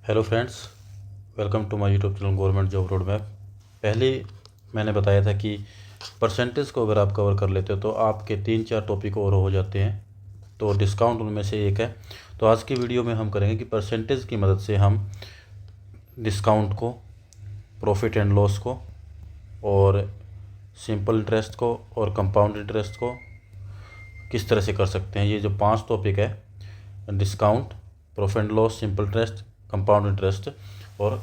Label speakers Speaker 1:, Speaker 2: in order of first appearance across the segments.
Speaker 1: Hello friends, welcome to my YouTube channel government job road map. पहले मैंने बताया था कि परसेंटेज को अगर आप कवर कर लेते हो तो आपके 3-4 टॉपिक और हो जाते हैं, तो डिस्काउंट उनमें से एक है। तो आज की वीडियो में हम करेंगे कि परसेंटेज की मदद से हम डिस्काउंट को, प्रॉफिट एंड लॉस को, और सिंपल इंटरेस्ट को और कंपाउंड इंटरेस्ट को किस तरह से कर सकते हैं। ये जो 5 टॉपिक है, discount, profit and loss, simple interest, compound interest और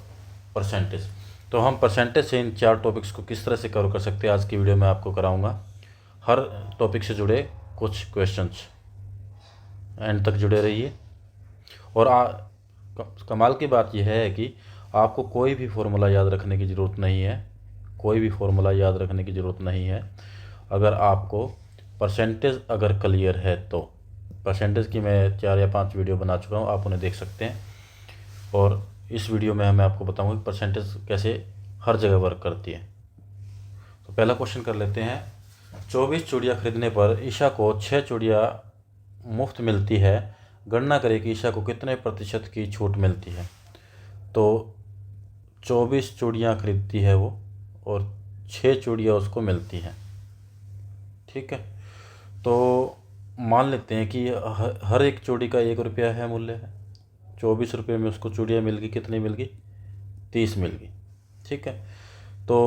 Speaker 1: परसेंटेज, तो हम परसेंटेज से इन 4 टॉपिक्स को किस तरह से कवर कर सकते हैं आज की वीडियो में आपको कराऊंगा। हर टॉपिक से जुड़े कुछ क्वेश्चंस, एंड तक जुड़े रहिए। और कमाल की बात यह है कि आपको कोई भी फॉर्मूला याद रखने की ज़रूरत नहीं है, कोई भी फॉर्मूला याद रखने की ज़रूरत नहीं है। अगर आपको परसेंटेज अगर क्लियर है तो परसेंटेज की मैं 4 या 5 वीडियो बना चुका हूँ, आप उन्हें देख सकते हैं। और इस वीडियो में मैं आपको बताऊंगा कि परसेंटेज कैसे हर जगह वर्क करती है। तो पहला क्वेश्चन कर लेते हैं। 24 चूड़ियाँ खरीदने पर ईशा को 6 चूड़ियाँ मुफ्त मिलती है। गणना करें कि ईशा को कितने प्रतिशत की छूट मिलती है। तो 24 चूड़ियाँ खरीदती है वो और 6 चूड़ियाँ उसको मिलती हैं, ठीक है। तो मान लेते हैं कि हर एक चूड़ी का 1 रुपया है मूल्य है। 24 रुपये में उसको चूड़ियाँ मिल गई, कितनी मिल गई? 30 मिल गई, ठीक है। तो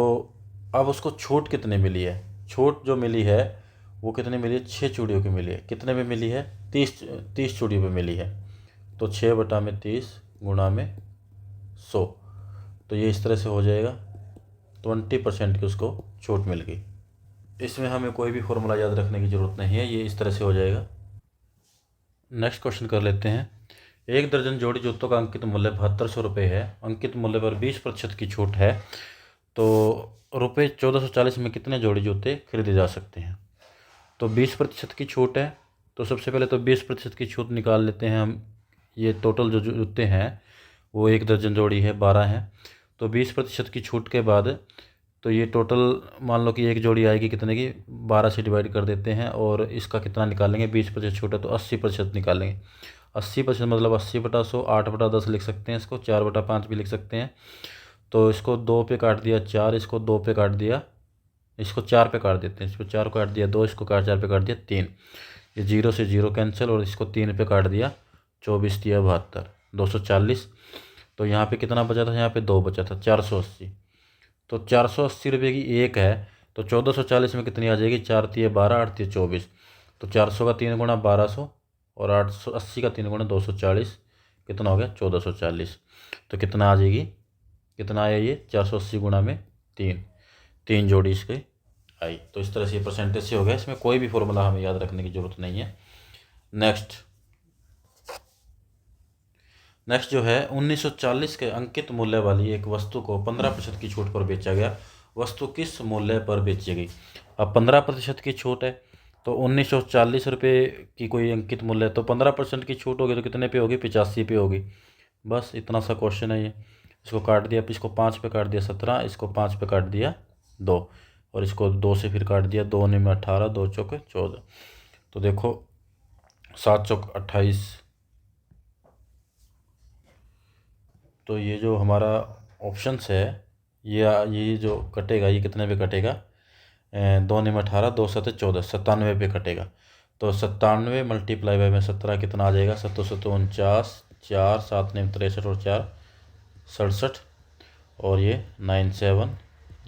Speaker 1: अब उसको छूट कितनी मिली है? छूट जो मिली है वो कितनी मिली है? 6 चूड़ियों की मिली है। कितने में मिली है? 30 चूड़ियों पे मिली है। तो 6/30 गुणा में 100, तो ये इस तरह से हो जाएगा। 20% की उसको छूट मिल गई। इसमें हमें कोई भी फॉर्मूला याद रखने की ज़रूरत नहीं है, ये इस तरह से हो जाएगा। नेक्स्ट क्वेश्चन कर लेते हैं। 1 दर्जन जोड़ी जूतों का अंकित मूल्य 7200 रुपये है। अंकित मूल्य पर 20% की छूट है, तो रुपये 1440 में कितने जोड़ी जूते खरीदे जा सकते हैं? तो 20% की छूट है, तो सबसे पहले तो 20% की छूट निकाल लेते हैं हम। ये टोटल जो जूते हैं वो 1 दर्जन जोड़ी है, 12 हैं। तो 20% की छूट के बाद तो ये टोटल मान लो कि एक जोड़ी आएगी कितने की? 12 से डिवाइड कर देते हैं और इसका कितना निकालेंगे? 20% छूट है तो 80% निकालेंगे। 80% मतलब 80/100, 8/10 लिख सकते हैं इसको, 4/5 भी लिख सकते हैं। तो इसको 2 पे काट दिया 4, इसको 2 पे काट दिया, इसको 4 पे काट देते हैं, इसको 4 काट दिया 2, इसको 4 पे काट दिया 3। ये 0 से 0 कैंसिल और इसको 3 पे काट दिया, 24 दिया 72, 240। तो यहाँ पे कितना बचा था? यहाँ पे 2 बचा था, 480। तो 480 रुपये की एक है, तो 1440 में कितनी आ जाएगी? 4 तिये 12, 8 तिये 24। तो 400 का 3 गुणा 1200 और 880 का 3 गुणा 240, कितना हो गया? 1440। तो कितना आ जाएगी? कितना आया ये? 480 गुणा में 3 जोड़ी इसके आई। तो इस तरह से परसेंटेज से हो गया। इसमें कोई भी फॉर्मूला हमें याद रखने की ज़रूरत नहीं है। नेक्स्ट जो है, 1940 के अंकित मूल्य वाली एक वस्तु को 15% की छूट पर बेचा गया। वस्तु किस मूल्य पर बेची गई? अब 15% की छूट है, तो 1940 रुपये की कोई अंकित मूल्य है, तो 15% की छूट होगी तो कितने पे होगी? 85 पे होगी। बस इतना सा क्वेश्चन है ये। इसको काट दिया, इसको 5 पे काट दिया 17, इसको 5 पे काट दिया 2, और इसको 2 से फिर काट दिया, 2 में 18, 2 चौके 14। तो देखो 7 चौक 28। तो ये जो हमारा ऑप्शंस है, ये जो कटेगा, ये कितने पे कटेगा? 2 में 18, 2 7 14, 97 पे कटेगा। तो 97 मल्टीप्लाई बाय में 17 कितना आ जाएगा? 749, 4 7 में 63 और 4 67, और ये 97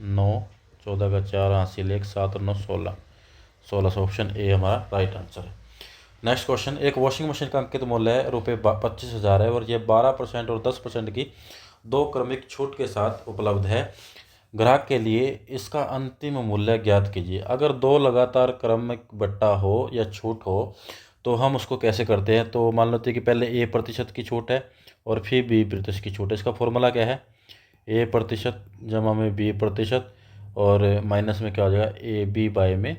Speaker 1: 9 14 का 4 हासिल 1 7 और 9 16। 16 ऑप्शन ए हमारा राइट आंसर है। Next question. एक वॉशिंग मशीन का अंकित मूल्य है रुपये 25,000 है और यह 12% और 10% की 2 क्रमिक छूट के साथ उपलब्ध है। ग्राहक के लिए इसका अंतिम मूल्य ज्ञात कीजिए। अगर 2 लगातार क्रमिक बट्टा हो या छूट हो तो हम उसको कैसे करते हैं? तो मान लेते हैं कि पहले A% की छूट है और फिर B% की छूट है। इसका फॉर्मूला क्या है? A% जमा में B%, और माइनस में क्या हो जाएगा? AB बाय में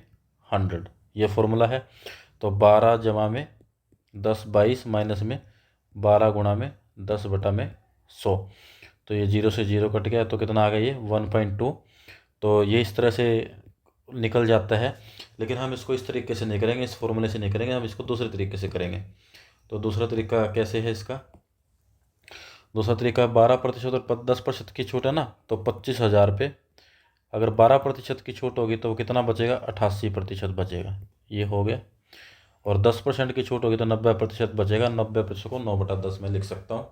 Speaker 1: 100, ये फॉर्मूला है। तो 12 जमा में 10 22, माइनस में 12 गुणा में 10/100। तो ये 0 से 0 कट गया, तो कितना आ गया? ये 1.2। तो ये इस तरह से निकल जाता है, लेकिन हम इसको इस तरीके से नहीं करेंगे, इस फॉर्मूले से नहीं करेंगे, हम इसको दूसरे तरीके से करेंगे। तो दूसरा तरीका कैसे है इसका? दूसरा तरीका 12% और 10% की छूट है ना, तो 25,000 पे अगर 12% की छूट होगी तो कितना बचेगा, 88% बचेगा, ये हो गया। और 10% की छूट होगी तो 90% बचेगा, 90% को 9/10 में लिख सकता हूँ।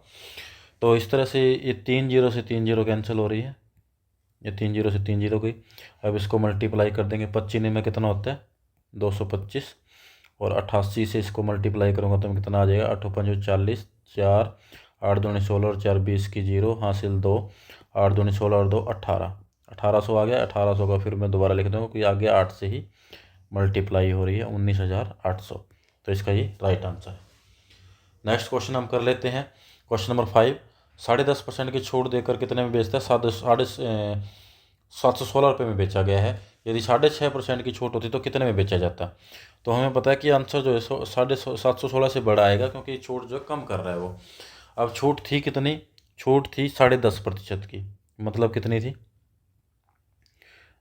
Speaker 1: तो इस तरह से ये 3 जीरो से 3 जीरो कैंसिल हो रही है, ये 3 जीरो से 3 जीरो गई। अब इसको मल्टीप्लाई कर देंगे, 25 में कितना होता है 225, और 88 से इसको मल्टीप्लाई करूँगा तो कितना आ जाएगा, 8 5 40, 4 8 दूनी 16 और 4 20 की 0 हासिल 2, 8 दूनी 16 और 2 18, 1800 आ गया। 1800 का फिर मैं दोबारा लिख दूँगा क्योंकि आगे 8 से ही मल्टीप्लाई हो रही है, 19,800। तो इसका ये राइट आंसर है। नेक्स्ट क्वेश्चन हम कर लेते हैं, क्वेश्चन नंबर 5। 10.5% की छूट देकर कितने में बेचता है, 716 रुपये में बेचा गया है। यदि 6.5% की छूट होती तो कितने में बेचा जाता। तो हमें पता है कि आंसर जो है 716 से बड़ा आएगा क्योंकि छूट जो कम कर रहा है वो। अब छूट थी कितनी, छूट थी 10.5% की, मतलब कितनी थी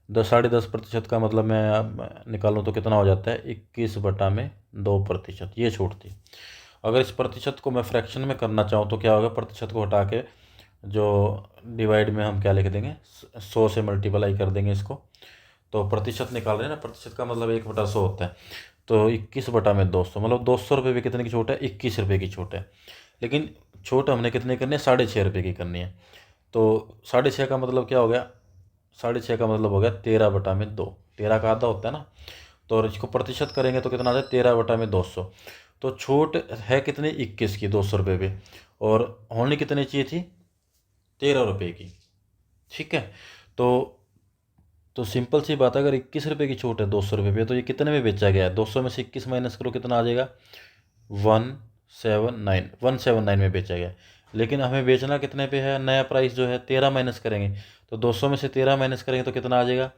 Speaker 1: 10.5% का मतलब मैं अब निकालूँ तो कितना हो जाता है 21/2%, ये छूट थी। अगर इस प्रतिशत को मैं फ्रैक्शन में करना चाहूँ तो क्या होगा, प्रतिशत को हटा के जो डिवाइड में हम क्या लिख देंगे, 100 से मल्टीप्लाई कर देंगे इसको। तो प्रतिशत निकाल रहे हैं ना, प्रतिशत का मतलब 1/100 होता है। तो 21/200 मतलब 200 रुपये भी कितने की छूट है, 21 रुपये की छूट है। लेकिन छूट हमने कितनी करनी है, 6.5 रुपये की करनी है। तो 6.5 का मतलब क्या हो गया, 6.5 का मतलब हो गया 13/2, 13 का आधा होता है ना। तो और इसको प्रतिशत करेंगे तो कितना आ जाए 13/200। तो छूट है कितनी 21 की, 200 रुपये पे, और होनी कितनी चाहिए थी 13 रुपये की। ठीक है, तो सिंपल सी बात है, अगर 21 रुपये की छूट है 200 रुपये पे, तो ये कितने में बेचा गया है, 200 में से 21 माइनस करो कितना आ जाएगा 179 में बेचा गया। लेकिन हमें बेचना कितने पे है, नया प्राइस जो है 13 माइनस करेंगे, तो 200 में से 13 माइनस करेंगे तो कितना आ जाएगा,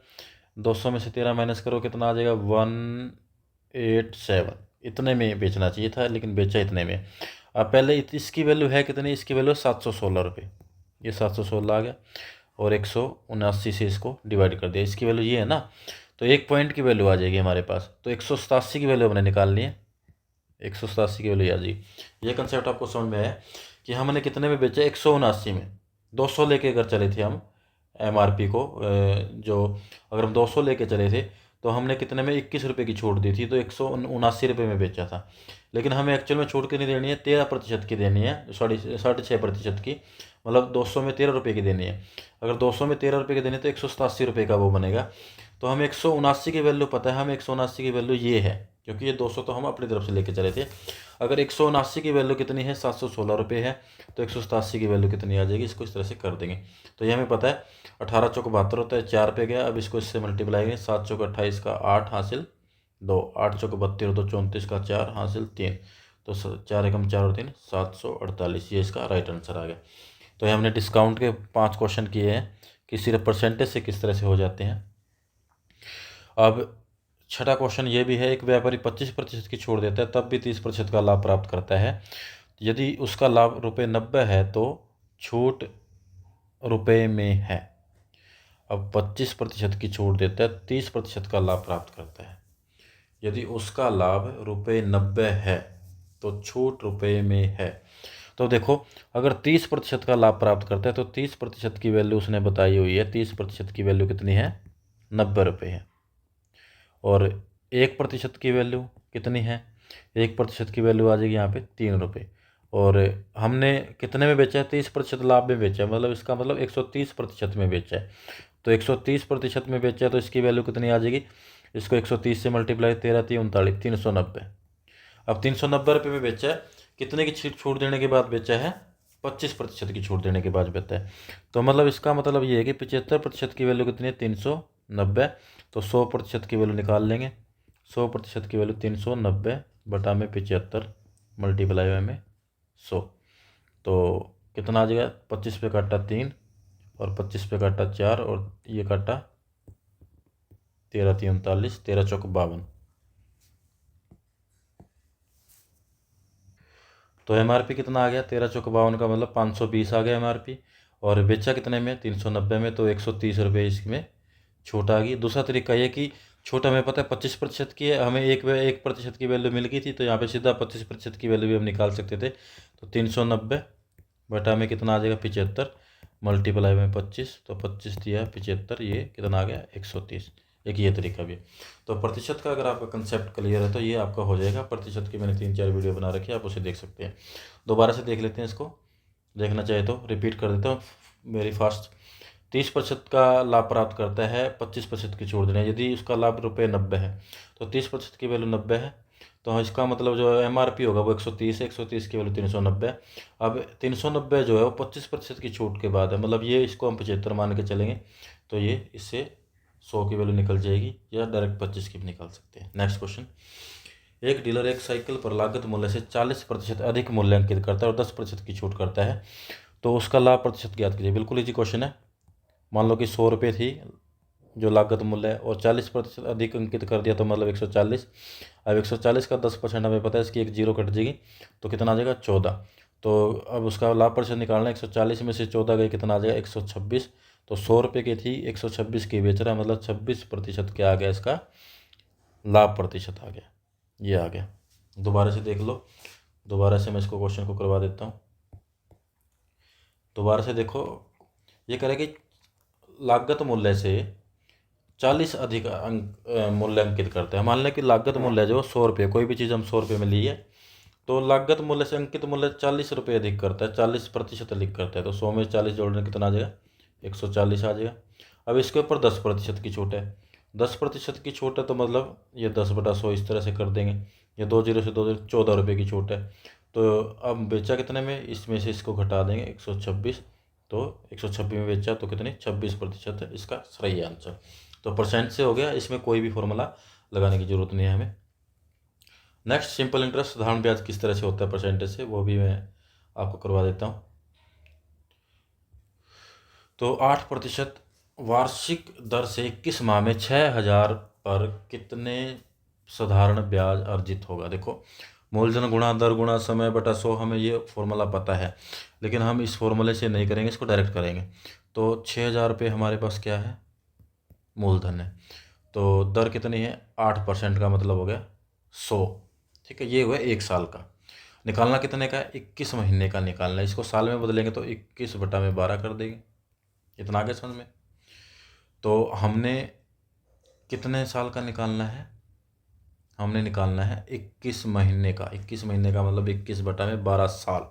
Speaker 1: 200 में से 13 माइनस करो कितना आ जाएगा 187। इतने में बेचना चाहिए था लेकिन बेचा इतने में। अब पहले इसकी वैल्यू है कितनी, इसकी वैल्यू 716 रुपये, ये 716 आ गया, और 179 से इसको डिवाइड कर दिया, इसकी वैल्यू ये है ना। तो 1 पॉइंट की वैल्यू आ जाएगी हमारे पास, तो 187 की वैल्यू हमने निकालनी है, 187 की वैल्यू आ जाएगी। ये कंसेप्ट आपको समझ में आया कि हमने कितने में बेचा, 179 में। 200 लेके अगर चले थे हम एमआरपी को, जो अगर हम 200 लेके चले थे तो हमने कितने में 21 रुपये की छूट दी थी, तो 179 रुपये में बेचा था। लेकिन हमें एक्चुअल में छूट कितनी देनी है, 13% की देनी है, 6.5% की, मतलब 200 में 13 रुपये की देनी है। अगर 200 में 13 रुपये की देनी है तो 187 रुपये का वो बनेगा। तो हमें 179 की वैल्यू पता है, हमें 179 की वैल्यू ये है, क्योंकि ये 200 तो हम अपनी तरफ से लेके चले थे। अगर 179 की वैल्यू कितनी है, 716 रुपये है, तो 187 की वैल्यू कितनी आ जाएगी, इसको इस तरह से कर देंगे। तो ये हमें पता है 18 चौक 72 होता है, 4 पे गया। अब इसको इससे मल्टीप्लाई करें, 7 चौक 28 का 8 हासिल 2, 8 चौक 32 तो 34 का 4 हासिल 3, तो 4 एकम 4 और 3 748, ये इसका राइट आंसर आ गया। तो ये हमने डिस्काउंट के 5 क्वेश्चन किए हैं कि सिर्फ परसेंटेज से किस तरह से हो जाते हैं। अब छठा क्वेश्चन ये भी है, एक व्यापारी 25% की छूट देता है तब भी 30% का लाभ प्राप्त करता है। यदि उसका लाभ ₹90 है तो छूट रुपये में है। अब 25% की छूट देता है, 30% का लाभ प्राप्त करता है। यदि उसका लाभ ₹90 है तो छूट रुपये में है। तो देखो, अगर 30% का लाभ प्राप्त करता है तो 30% की वैल्यू उसने बताई हुई है, 30% की वैल्यू कितनी है 90 रुपये है। और 1% की वैल्यू कितनी है, 1% की वैल्यू आ जाएगी यहाँ पे 3 रुपये। और हमने कितने में बेचा है, 30% लाभ में बेचा है, मतलब इसका मतलब 130% में बेचा है। तो 130% में बेचा है तो इसकी वैल्यू कितनी आ जाएगी, इसको 130 से मल्टीप्लाई, 13 3 39, 390। अब 390 रुपये में बेचा है, कितने की छूट देने के बाद बेचा है, 25% की छूट देने के बाद बेचा है। तो मतलब इसका मतलब ये है कि 75% की वैल्यू कितनी है 390। तो 100% की वैल्यू निकाल लेंगे, 100% की वैल्यू 390 बटा में 75 मल्टीप्लाई में 100। तो कितना आ जाएगा, 25 पे काटा 3 और 25 पे काटा 4 और ये काटा 13 3 39, 13 चौक 52। तो एमआरपी कितना आ गया, 13 चौक 52 का मतलब 520 आ गया एमआरपी। और बेचा कितने में 390 में, तो 130 रुपये इसमें छूट आ गई। दूसरा तरीका ये कि छूट हमें पता है 25% की है, हमें 1% की वैल्यू मिल गई थी, तो यहाँ पे सीधा 25% की वैल्यू भी हम निकाल सकते थे। तो 390 बटा में कितना आ जाएगा 75 मल्टीप्लाई में 25, तो 25 दिया 75, ये कितना आ गया 130। एक ये तरीका भी है। तो प्रतिशत का अगर आपका कंसेप्ट क्लियर है तो ये आपका हो जाएगा। प्रतिशत की मैंने 3-4 वीडियो बना रखी है, आप उसे देख सकते हैं। दोबारा से देख लेते हैं, इसको देखना चाहे तो रिपीट कर देता हूँ वेरी फास्ट। 30% का लाभ प्राप्त करता है, 25% की छूट देना। यदि उसका लाभ ₹90 है तो 30% की वैल्यू 90 है, तो इसका मतलब जो MRP होगा वो 130 है, 130 की वैल्यू 390। अब 390 जो है वो 25% की छूट के बाद है, मतलब ये इसको हम 75 मान के चलेंगे, तो ये इससे 100 की वैल्यू निकल जाएगी, या डायरेक्ट 25 की भी निकाल सकते हैं। नेक्स्ट क्वेश्चन, एक डीलर एक साइकिल पर लागत मूल्य से 40% अधिक मूल्यांकित करता है और 10% की छूट करता है, तो उसका लाभ प्रतिशत ज्ञात कीजिए। बिल्कुल इजी क्वेश्चन है। मान लो कि 100 रुपये थी जो लागत मूल्य है, और 40% अधिक अंकित कर दिया तो मतलब 140। अब 140 का 10% हमें पता है, इसकी एक जीरो कट जाएगी, तो कितना आ जाएगा 14। तो अब उसका लाभ प्रतिशत निकालना है, 140 में से 14 गए, कितना आ जाएगा 126। तो 100 रुपये की थी, 126 की बेच रहा है, मतलब 26% क्या आ गया, इसका लाभ प्रतिशत आ गया, ये आ गया। दोबारा से देख लो, दोबारा से मैं इसको क्वेश्चन को करवा देता हूँ। दोबारा से देखो, ये करेगा कि लागत मूल्य से 40 अधिक मूल्यांकित करते हैं। मान लें कि लागत मूल्य जो 100 रुपये, कोई भी चीज़ हम 100 रुपये में ली है, तो लागत मूल्य से अंकित मूल्य 40 रुपये अधिक करता है, 40% अधिक करता है, तो 100 में 40 जोड़ने कितना आ जाएगा 140 आ जाएगा। अब इसके ऊपर 10% की छूट है, 10% की छूट है, तो मतलब ये 10/100 इस तरह से कर देंगे। ये 2 जीरो से 2 जीरो 14 रुपये की छूट है। तो अब बेचा कितने में, इसमें से इसको घटा देंगे 126, तो 126 में बेचा तो कितने 26% है इसका सही आंसर। तो परसेंट से हो गया, इसमें कोई भी फॉर्मूला लगाने की जरूरत नहीं है हमें। नेक्स्ट, सिंपल इंटरेस्ट साधारण ब्याज किस तरह से होता है परसेंटेज से, वो भी मैं आपको करवा देता हूँ। तो 8% वार्षिक दर से 21 माह में 6,000 पर कितने साधारण ब्याज अर्जित होगा। देखो, मूलधन गुणा दर गुणा समय बटा 100, हमें ये फॉर्मूला पता है, लेकिन हम इस फॉर्मूले से नहीं करेंगे, इसको डायरेक्ट करेंगे। तो 6,000 रुपये हमारे पास क्या है, मूलधन है, तो दर कितनी है 8%, का मतलब हो गया 100। ठीक है, ये हुआ 1 साल का। निकालना कितने का है, 21 महीने का निकालना है। इसको साल में बदलेंगे तो 21/12 कर देंगे। इतना आगे समझ में। तो हमने कितने साल का निकालना है, हमने निकालना है 21 महीने का। 21 महीने का मतलब 21/12 साल,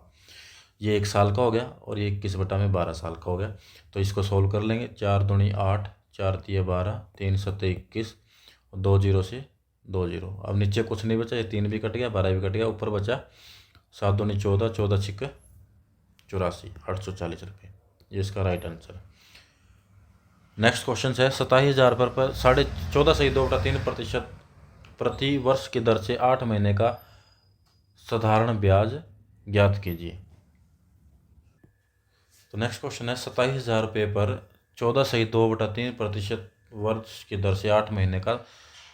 Speaker 1: ये 1 साल का हो गया, और ये 21/12 साल का हो गया। तो इसको सोल्व कर लेंगे, 4 दूनी 8, 4 तिये 12, 3 सत्ते 21, 2 जीरो से 2 जीरो। अब नीचे कुछ नहीं बचा, ये 3 भी कट गया, 12 भी कट गया, ऊपर बचा 7 दूनी 14, 14 छिक्के 84, 840 रुपये, ये इसका राइट आंसर है। नेक्स्ट क्वेश्चन है, 27,000 पर 14.2/3% प्रति वर्ष की दर से 8 महीने का साधारण ब्याज ज्ञात कीजिए। तो नेक्स्ट क्वेश्चन है, 27,000 रुपये पर 14.2/3% वर्ष की दर से 8 महीने का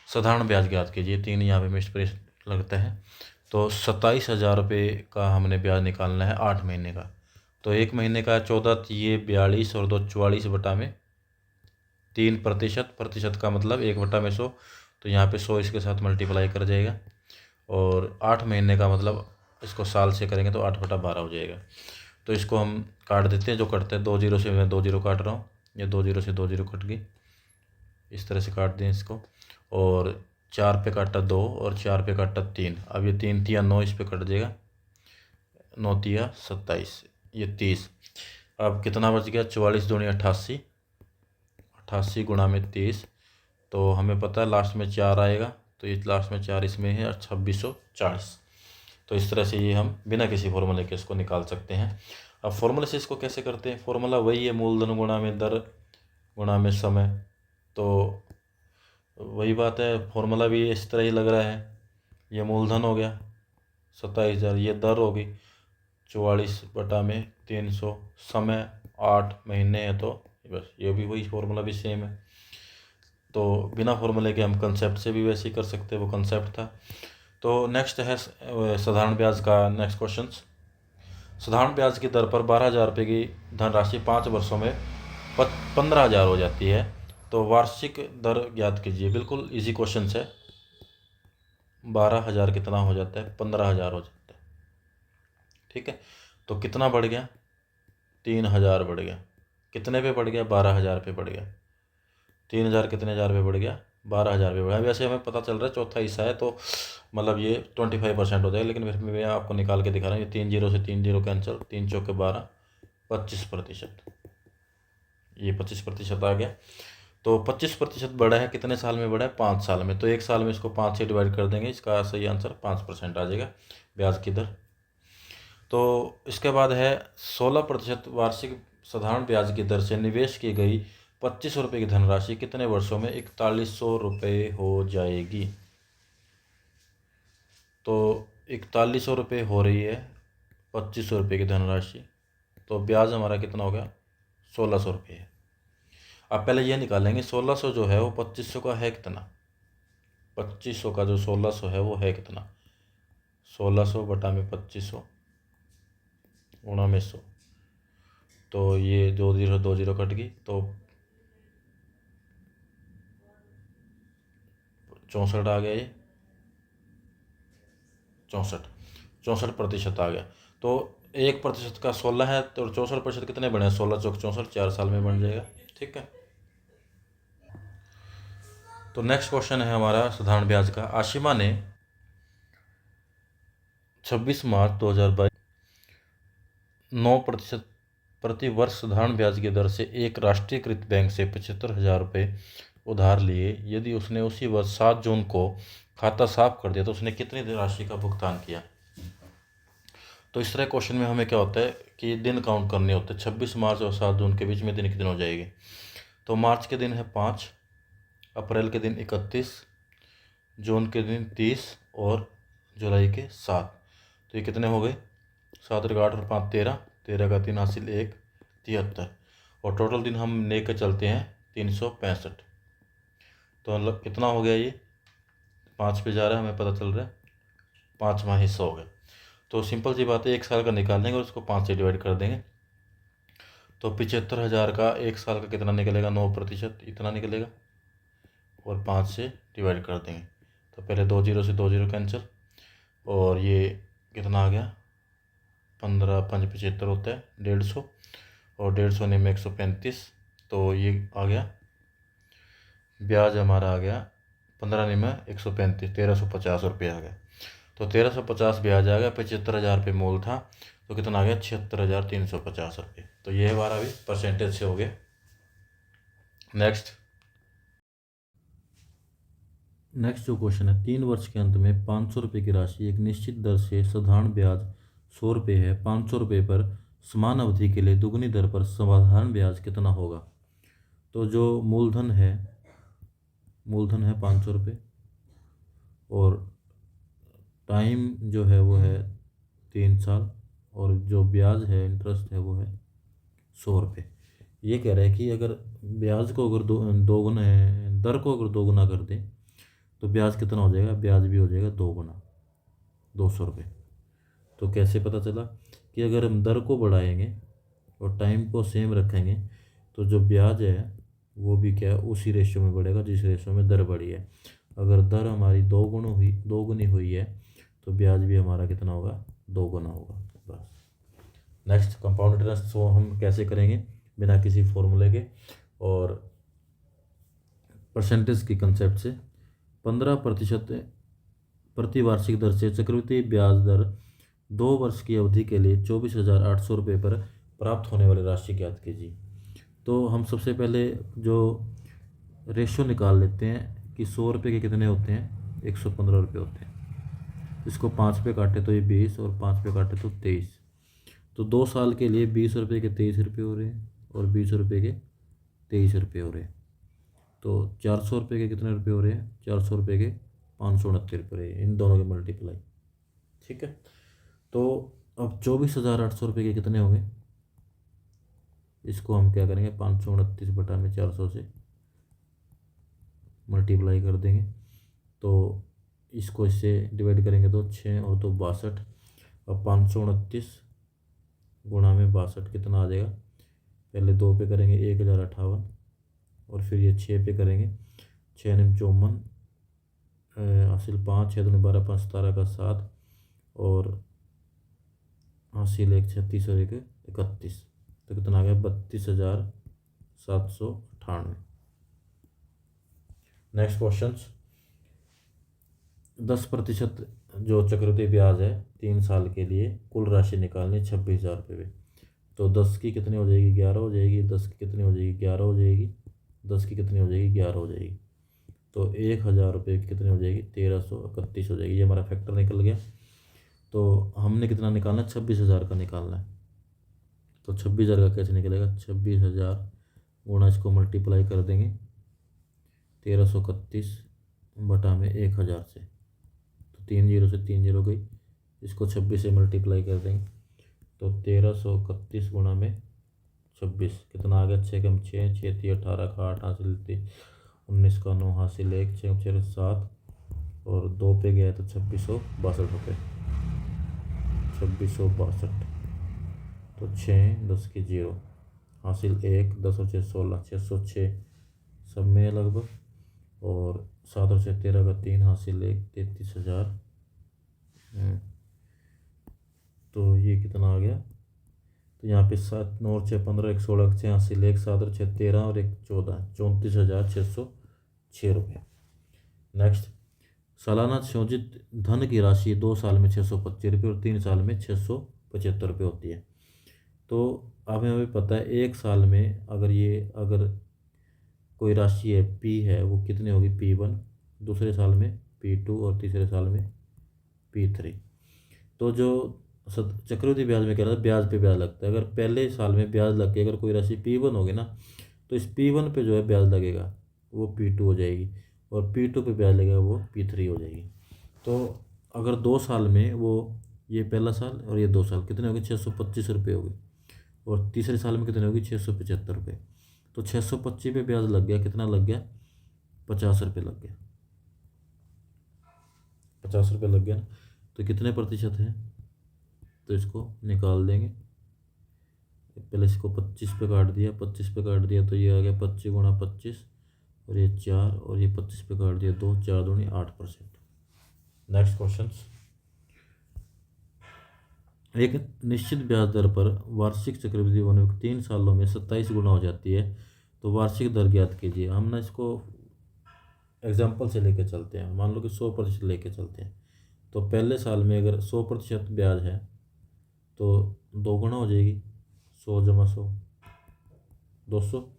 Speaker 1: साधारण ब्याज ज्ञात कीजिए। 3 यहाँ पे मिस्प्लेस लगता है। तो 27,000 रुपये का हमने ब्याज निकालना है 8 महीने का। तो 1 महीने का 14 ये 42 और 2 44/3%। प्रतिशत का मतलब 1/100, तो यहाँ पे 100 इसके साथ मल्टीप्लाई कर जाएगा। और 8 महीने का मतलब इसको साल से करेंगे तो 8/12 हो जाएगा। तो इसको हम काट देते हैं, जो कटते हैं 2 जीरो से, मैं 2 जीरो काट रहा हूँ, ये 2 जीरो से 2 जीरो कट गई, इस तरह से काट दें इसको। और 4 पे काटा 2 और 4 पे काटा 3, अब ये 3 तिया 9, इस पे कट जाएगा, 9 तिया 27, ये 30। अब कितना बच गया, 44 दूनी 88, 88 गुणा में 30, तो हमें पता है लास्ट में 4 आएगा, तो ये लास्ट में 4 इसमें है, और 2640। तो इस तरह से ये हम बिना किसी फॉर्मूले के इसको निकाल सकते हैं। अब फॉर्मूले से इसको कैसे करते हैं, फॉर्मूला वही है, मूलधन गुणा में दर गुणा में समय। तो वही बात है, फॉर्मूला भी इस तरह ही लग रहा है। ये मूलधन हो गया 27,000, ये दर होगी 44/300, समय 8 महीने है, तो बस ये भी वही फॉर्मूला भी सेम है। तो बिना फॉर्मूले के हम कंसेप्ट से भी वैसे ही कर सकते हैं, वो कंसेप्ट था। तो नेक्स्ट है साधारण ब्याज का नेक्स्ट क्वेश्चन। साधारण ब्याज की दर पर 12,000 रुपये की धनराशि 5 वर्षों में 15,000 हो जाती है, तो वार्षिक दर ज्ञात कीजिए। बिल्कुल इजी क्वेश्चन है। 12,000 कितना हो जाता है, 15,000 हो जाता है। ठीक है, तो कितना बढ़ गया, 3000 बढ़ गया। कितने पे बढ़ गया? 12,000 पे बढ़ गया। 3000 कितने हज़ार पे बढ़ गया? 12,000 पे बढ़ा। वैसे हमें पता चल रहा है चौथा हिस्सा है तो मतलब ये 25% हो जाएगा, लेकिन फिर मैं आपको निकाल के दिखा रहा हूँ। ये 3 जीरो से 3 जीरो कैंसिल, 3 चौके 12, 25%। ये 25% आ गया। तो 25% बढ़ा है, कितने साल में बढ़ा है? 5 साल में। तो एक साल में इसको 5 से डिवाइड कर देंगे, इसका सही आंसर 5% आ जाएगा ब्याज की दर। तो इसके बाद है 16% वार्षिक साधारण ब्याज की दर से निवेश की गई 2500 रुपये की धनराशि कितने वर्षों में 4100 रुपये हो जाएगी? तो 4100 रुपये हो रही है 2500 रुपये की धनराशि, तो ब्याज हमारा कितना हो गया? 1600 रुपये है। अब पहले ये निकालेंगे 1600 जो है वो 2500 का है कितना? 2500 का जो 1600 है वो है कितना? 1600 बटा में 2500 गुणा में 100, तो ये 2 जीरो कट गई, तो 64 आ गया। ये 64% आ गया। तो 1% का 16 है, तो 64% कितने बने? 16 चौक 64, 4 साल में बन जाएगा। ठीक है। तो नेक्स्ट क्वेश्चन है हमारा साधारण ब्याज का। आशिमा ने 26 मार्च 2022 9% प्रति वर्ष साधारण ब्याज की दर से एक राष्ट्रीयकृत बैंक से 75,000 रुपये उधार लिए। यदि उसने उसी वर्ष 7 जून को खाता साफ कर दिया तो उसने कितनी राशि का भुगतान किया? तो इस तरह क्वेश्चन में हमें क्या होता है कि दिन काउंट करने होते हैं। 26 मार्च और 7 जून के बीच में दिन कितने हो जाएंगे? तो मार्च के दिन है 5, अप्रैल के दिन 31, जून के दिन 30 और जुलाई के 7। तो ये कितने हो गए? 7 8 और 5 13, 13 का 3 हासिल 1, 73, और टोटल दिन हम ले कर चलते हैं 365। तो मतलब कितना हो गया? ये 5 पे जा रहा है, हमें पता चल रहा है 5वां हिस्सा हो गया। तो सिंपल सी बात है, एक साल का निकाल लेंगे और उसको 5 से डिवाइड कर देंगे। तो 75,000 का एक साल का कितना निकलेगा? 9% इतना निकलेगा, और 5 से डिवाइड कर देंगे। तो पहले 2 जीरो से 2 जीरो कैंसिल, और ये कितना आ गया? 15 5 75 होता है 150, और 150 में 135, तो ये आ गया ब्याज हमारा आ गया 15 में 135, 1350 रुपये आ गया। तो 1350 ब्याज आ गया। 75,000 रुपये मूल था, तो कितना आ गया? 76,350 रुपये। तो ये हमारा भी परसेंटेज से हो गया। नेक्स्ट जो क्वेश्चन है, 3 वर्ष के अंत में 500 रुपये की राशि एक निश्चित दर से साधारण ब्याज 100 रुपये है। 500 रुपये पर समान अवधि के लिए दुगनी दर पर साधारण ब्याज कितना होगा? तो जो मूलधन है 500 रुपये, और टाइम जो है वो है 3 साल, और जो ब्याज है इंटरेस्ट है वो है 100 रुपये। ये कह रहा है कि अगर ब्याज को अगर दोगुना है, दर को अगर दोगुना कर दें तो ब्याज कितना हो जाएगा? ब्याज भी हो जाएगा 2 गुना, 200 रुपये। तो कैसे पता चला कि अगर हम दर को बढ़ाएंगे और टाइम को सेम रखेंगे तो जो ब्याज है वो भी क्या है? उसी रेशियो में बढ़ेगा जिस रेशियो में दर बढ़ी है। अगर दर हमारी 2 गुनी हुई है तो ब्याज भी हमारा कितना होगा? 2 गुना होगा। बस। नेक्स्ट कंपाउंड इंटरेस्ट को हम कैसे करेंगे बिना किसी फॉर्मूले के और परसेंटेज की कंसेप्ट से। 15% प्रति वार्षिक दर से चक्रवृद्धि ब्याज दर 2 वर्ष की अवधि के लिए 24,800 रुपये पर प्राप्त होने वाली राशि ज्ञात कीजिए। तो हम सबसे पहले जो रेशो निकाल लेते हैं कि 100 रुपये के कितने होते हैं? 115 रुपये होते हैं। इसको 5 पे काटे तो ये 20, और 5 पे काटे तो 23। तो 2 साल के लिए 20 रुपये के 23 रुपये हो रहे हैं, और 20 रुपये के 23 रुपये हो रहे हैं। तो 400 रुपये के कितने रुपये हो रहे हैं? 400 रुपये के 529 रुपये रहे, इन दोनों के मल्टीप्लाई। ठीक है। तो अब 24,800 रुपये के कितने होंगे? इसको हम क्या करेंगे? 529 बटा में 400 से मल्टीप्लाई कर देंगे। तो इसको इससे डिवाइड करेंगे तो 6 और 2 62, और 529 गुणा में 62 कितना आ जाएगा? पहले 2 पे करेंगे 1058, और फिर ये 6 पे करेंगे 6 9 54, हासिल 5, 6 2 12, 5 17 का 7, और हासिल 1 36 और 1 31। तो कितना आ गया 32,798। नेक्स्ट क्वेश्चन, 10% जो चक्रवृद्धि ब्याज है 3 साल के लिए, कुल राशि निकालनी 26,000 रुपये। तो 10 की कितनी हो जाएगी 11 हो जाएगी, 10 की कितनी हो जाएगी 11 हो जाएगी, 10 की कितनी हो जाएगी 11 हो जाएगी। तो 1,000 रुपये की कितनी हो जाएगी 1331 हो जाएगी। ये हमारा फैक्टर निकल गया। तो हमने कितना निकालना है 26,000 का निकालना है। तो 26,000 का कैसे निकलेगा, 26,000 गुणा इसको मल्टीप्लाई कर देंगे 1331 बटा में 1,000 से, तो 3 जीरो से 3 जीरो गई, इसको 26 से मल्टीप्लाई कर देंगे तो 1331 गुणा में 26 कितना आ गया, 6 कम 6, 6 थी 18 का 8 हासिल थी 19 का 9 हासिल 1, 6 6 7 और 2 पे गया तो 2662 रुपये, 2662। तो 6 10 की 0 हासिल 1, 10 और 6 16, 606 सब में लगभग, और 7 और 6 13 का 3 हासिल 1, 33,000। तो ये कितना आ गया, तो यहाँ पे 7 9 और 6 15, 1 16, 6 हासिल 1, 7 और 6 13 और 1 14, 34,606 रुपये। नेक्स्ट, सालाना संयोजित धन की राशि 2 साल में 625 रुपये और 3 साल में 675 रुपये होती है। तो अब हमें पता है 1 साल में अगर कोई राशि है P है वो कितनी होगी P1, दूसरे साल में P2 और तीसरे साल में P3। तो जो चक्रवृद्धि ब्याज में कह रहा था ब्याज पे ब्याज लगता है, अगर पहले साल में ब्याज लग के अगर कोई राशि P1 होगी ना तो इस P1 पे जो है ब्याज लगेगा वो P2 हो जाएगी, और P2 पे ब्याज लगेगा वो P3 हो जाएगी। तो अगर 2 साल में वो ये पहला साल और ये 2 साल कितने हो गए 625 रुपये हो गए, और तीसरे साल में कितने होगी 675 रुपये। तो 625 पे ब्याज लग गया, कितना लग गया 50 रुपये लग गया, 50 रुपये लग गया ना। तो कितने प्रतिशत है, तो इसको निकाल देंगे। पहले इसको 25 पे काट दिया, 25 पे काट दिया तो ये आ गया 25 गुणा 25 और ये 4 और ये 25 पे काट दिया 2, 4 दूनी 8%। नेक्स्ट क्वेश्चन, एक निश्चित ब्याज दर पर वार्षिक चक्रवृद्धि होने 3 सालों में 27 गुना हो जाती है, तो वार्षिक दर ज्ञात कीजिए। हम ना इसको एग्जाम्पल से लेके चलते हैं, मान लो कि 100% लेके चलते हैं। तो पहले साल में अगर 100% ब्याज है तो 2 गुना हो जाएगी, 100 जमा 100 200,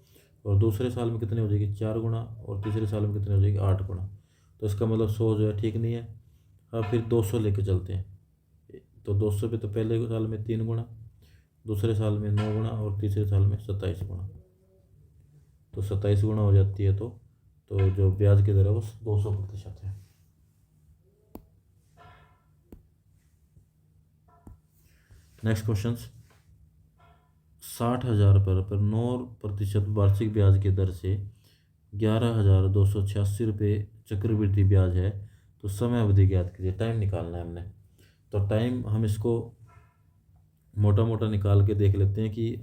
Speaker 1: और दूसरे साल में कितनी हो जाएगी 4 गुना, और तीसरे साल में कितनी हो जाएगी 8 गुना। तो इसका मतलब 100 जो है ठीक नहीं है। अब फिर 200 लेके चलते हैं, तो 200 पे तो पहले साल में 3 गुना, दूसरे साल में 9 गुना और तीसरे साल में 27 गुना। तो 27 गुना हो जाती है तो जो ब्याज की दर है वो 200% है। नेक्स्ट क्वेश्चन, 60,000 पर 9% वार्षिक ब्याज की दर से 11,286 रुपये चक्रवृद्धि ब्याज है, तो समय अवधि ज्ञात कीजिए। टाइम निकालना है हमने। तो टाइम हम इसको मोटा मोटा निकाल के देख लेते हैं कि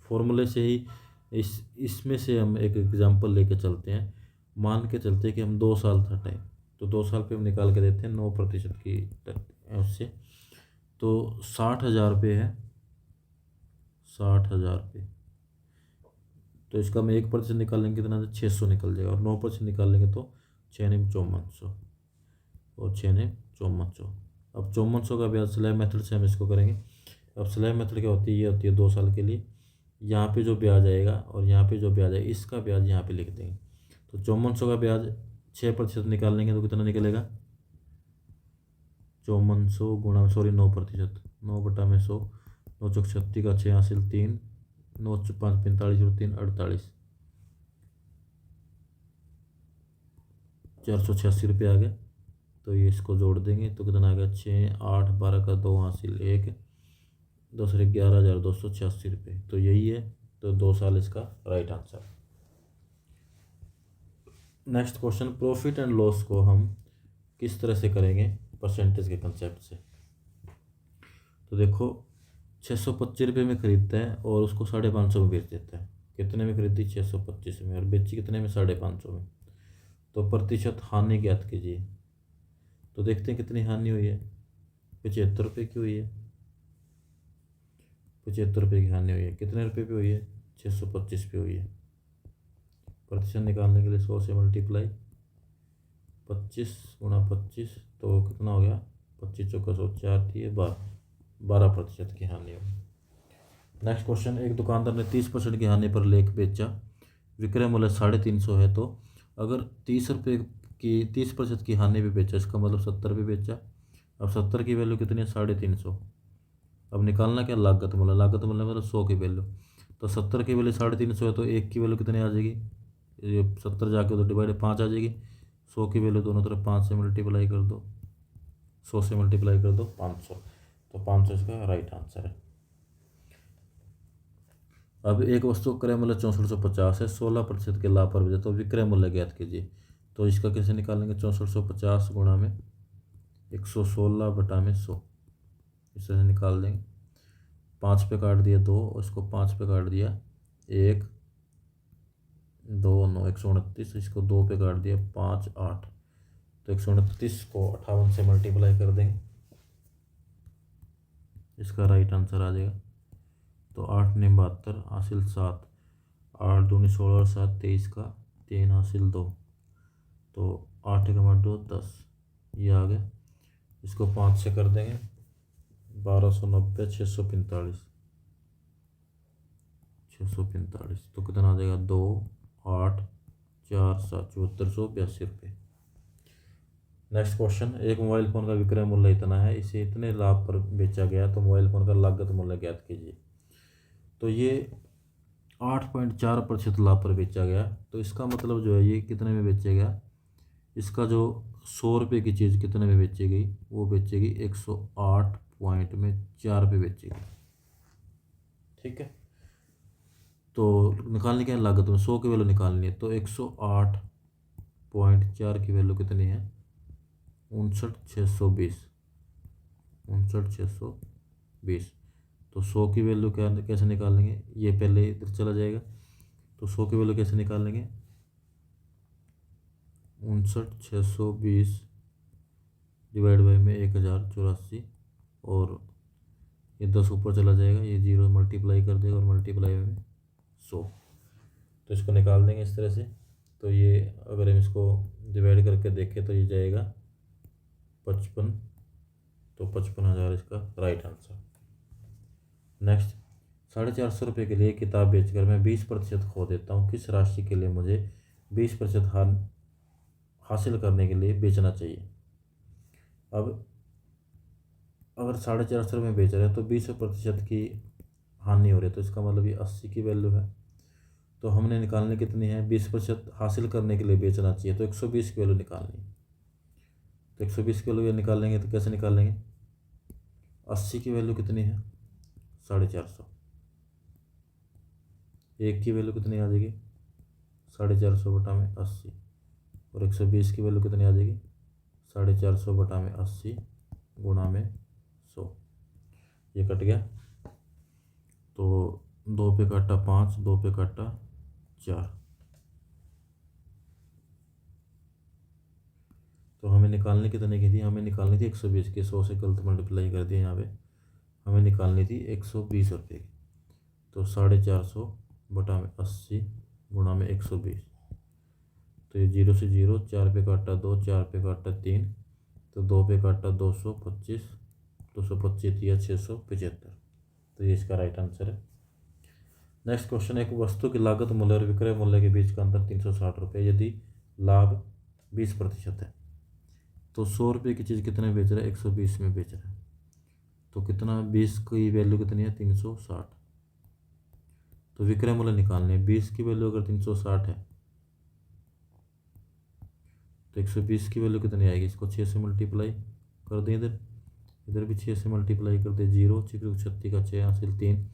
Speaker 1: फॉर्मूले से ही इसमें से हम एक एग्जांपल लेके चलते हैं। मान के चलते हैं कि हम 2 साल था टाइम, तो 2 साल पे हम निकाल के देते हैं 9% की उससे। तो 60,000 रुपये है, 60,000 रुपये, तो इसका हम 1% निकालेंगे कितना 600 निकल जाएगा, और 9% निकालेंगे तो 6 ने 5400 और 6 ने 5400। अब 5400 का ब्याज स्लैब मेथड से हम इसको करेंगे। अब स्लैब मेथड क्या होती है, ये होती है 2 साल के लिए। यहाँ पे जो ब्याज आएगा और यहाँ पे जो ब्याज आएगा इसका ब्याज यहाँ पे लिख देंगे। तो 5400 का ब्याज 6% निकाल लेंगे तो कितना निकलेगा 5400 गुणा 9%, 9 बटा में 100, 9 चौक 36 का 6 हासिल 3, 9 5 45 और 3 48, 486 रुपये आ गए। तो ये इसको जोड़ देंगे तो कितना आ गया 6 8 12 का 2 हासिल 1, 10 11,286 रुपये। तो यही है, तो 2 साल इसका right answer. Next question, profit and loss को हम किस तरह से करेंगे परसेंटेज के कंसेप्ट से। तो देखो 625 रुपये में खरीदता है और उसको 550 में बेच देता है। कितने में खरीदी 625 में, और बेची कितने में 550 में। तो प्रतिशत हानि ज्ञात कीजिए। तो देखते हैं कितनी हानि हुई है, 75 रुपये की हुई है। ₹75 की हानि हुई है। कितने रुपये पे हुई है? 625 पे हुई है। प्रतिशत निकालने के लिए 100 से मल्टीप्लाई 25 गुणा 25 तो कितना हो गया? 25 चौका 100, 4 थी 12% की हानि होगी। नेक्स्ट क्वेश्चन, एक दुकानदार ने 30% की हानि पर लेख बेचा, विक्रय मूल्य 350 है, तो अगर 30% की हानि पे बेचा, इसका मतलब 70 पे बेचा। अब 70 की वैल्यू कितनी है? 350। अब निकालना क्या? लागत मूल्य। लागत मूल्य मतलब 100 की वैल्यू। तो 70 की वैल्यू 350 है, तो 1 की वैल्यू कितनी आ जाएगी? ये 70 जाके उधर डिवाइड 5 आ जाएगी। 100 की वैल्यू दोनों तरफ 5 से मल्टीप्लाई कर दो, 100 से मल्टीप्लाई कर दो 500, तो 500 इसका राइट आंसर है। अब एक वस्तु क्रय मूल्य 6450 है, 16% के लाभ पर बेचा, तो विक्रय मूल्य ज्ञात कीजिए। तो इसका कैसे निकालेंगे? 6450 गुणा में 116 बटा में 100, इस तरह से निकाल देंगे। 5 पे काट दिया 2, और इसको 5 पे काट दिया 1, 2, 9, 129, इसको 2 पे काट दिया 5, 8, तो 129 को 58 से मल्टीप्लाई कर देंगे, इसका राइट आंसर आ जाएगा। तो 8 ने 72 हासिल 7, 8 दूनी 16 और 7 23 का 3 हासिल 2, तो 8 का 2 10, ये आ गया। इसको 5 से कर देंगे 1290, 645, तो कितना आ जाएगा? 2, 8, 4, 7, 7482 रुपये। नेक्स्ट क्वेश्चन, एक मोबाइल फ़ोन का विक्रय मूल्य इतना है, इसे इतने लाभ पर बेचा गया, तो मोबाइल फ़ोन का लागत मूल्य ज्ञात कीजिए। तो ये 8.4% लाभ पर बेचा गया, तो इसका मतलब जो है ये कितने में बेचेगा? इसका जो 100 रुपये की चीज़ कितने में बेचेगी? वो बेचेगी 108.4 पे बेचेगी। ठीक है, तो निकालने क्या है? लागत में 100 की वैल्यू निकालनी है, तो 108.4 की वैल्यू कितनी है? 59,620, 59,620। तो 100 की वैल्यू क्या कैसे निकालेंगे? ये पहले इधर चला जाएगा, तो 100 की वैल्यू कैसे निकालेंगे? 59,620 डिवाइड बाई में 1084, और ये 10 ऊपर चला जाएगा, ये 0 मल्टीप्लाई कर देगा, और मल्टीप्लाई में 100, तो इसको निकाल देंगे इस तरह से। तो ये अगर हम इसको डिवाइड करके देखें तो ये जाएगा 55, तो 55,000 इसका राइट आंसर। नेक्स्ट, 450 रुपये के लिए किताब बेचकर मैं 20% खो देता हूँ, किस राशि के लिए मुझे 20% हासिल करने के लिए बेचना चाहिए? अब अगर 450 रुपये में बेच रहे हैं तो 20% की हानि हो रही है, तो इसका मतलब ये 80 की वैल्यू है। तो हमने निकालनी कितनी है? 20% हासिल करने के लिए बेचना चाहिए, तो 120 की वैल्यू निकालनी है। तो 120 की वैल्यू निकालेंगे तो कैसे निकालेंगे? 80 की वैल्यू कितनी है? 450। 1 की वैल्यू कितनी आ जाएगी? 450 बटा में 80, और 120 की वैल्यू कितनी आ जाएगी? 450 बटा में 80 गुणा में 100, ये कट गया, तो 2 पे काटा 5, 2 पे काटा 4, तो हमें निकालनी कितने की थी? हमें निकालनी थी 120 की, 100 से गलत मल्टीप्लाई कर दिया यहाँ पे, हमें निकालनी थी 120 रुपये की। तो 450 बटा में 80 गुणा में 120, तो ये 0 से 0, 4 पे काटा 2, 4 पे काटा 3, तो 2 पे काटा 225, 225 दिया 675, तो ये इसका राइट आंसर है। नेक्स्ट क्वेश्चन, एक वस्तु की लागत मूल्य और विक्रय मूल्य के बीच का अंतर 360 रुपये, यदि लाभ 20% है, तो 100 रुपये की चीज़ कितने में बेच रहा है? 120 में बेच रहा है, तो कितना? 20 की वैल्यू कितनी है? 360, तो विक्रय मूल्य निकालने है। 20 की वैल्यू अगर 360 है, तो 120 की वैल्यू कितनी आएगी? इसको 6 से मल्टीप्लाई कर दें, इधर इधर भी 6 से मल्टीप्लाई कर दे। 0 36 का 6 हासिल 3,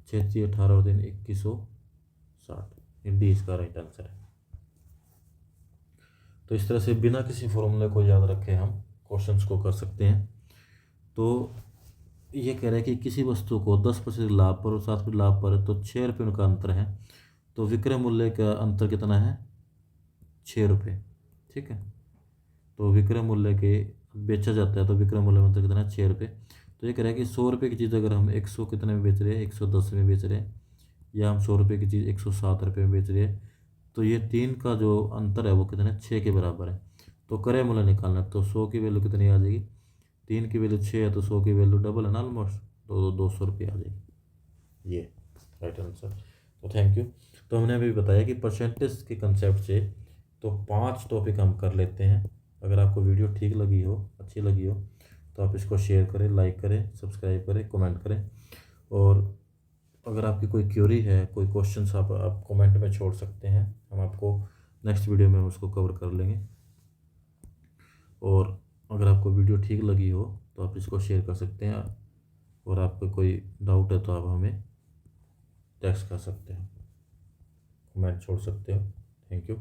Speaker 1: 6 18 और 3 2160, डी इसका राइट आंसर है। तो इस तरह से बिना किसी फॉर्मूले को याद रखे हम क्वेश्चंस को कर सकते हैं। तो ये कह रहा है कि किसी वस्तु को 10% लाभ पर और 7% लाभ पर है, तो 6 रुपये उनका अंतर है, तो विक्रय मूल्य का अंतर कितना है? 6 रुपये। ठीक है, तो विक्रय मूल्य के बेचा जाता है, तो विक्रय मूल्य में अंतर कितना है? 6 रुपये। तो ये कह रहा है कि 100 रुपये की चीज़ अगर हम 100 कितने में बेच रहे हैं, 110 में बेच रहे हैं, या हम 100 रुपये की चीज़ 107 रुपये में बेच रहे हैं, तो ये तीन का जो अंतर है वो कितने 6 के बराबर है। तो क्रय मूल्य निकालना है, तो 100 की वैल्यू कितनी आ जाएगी, 3 की वैल्यू 6 है, तो 100 की वैल्यू डबल है ना ऑलमोस्ट, तो 200 रुपये आ जाएगी। ये राइट आंसर। तो थैंक यू। तो हमने अभी बताया कि परसेंटेज के कंसेप्ट से तो 5 टॉपिक हम कर लेते हैं। अगर आपको वीडियो ठीक लगी हो, अच्छी लगी हो, तो आप इसको शेयर करें, लाइक करें, सब्सक्राइब करें, कमेंट करें। और अगर आपकी कोई क्यूरी है, कोई क्वेश्चंस आप कमेंट में छोड़ सकते हैं, हम आपको नेक्स्ट वीडियो में उसको कवर कर लेंगे। और अगर आपको वीडियो ठीक लगी हो तो आप इसको शेयर कर सकते हैं, और आपको कोई डाउट है तो आप हमें टेक्स्ट कर सकते हैं, कमेंट छोड़ सकते हो। Thank you.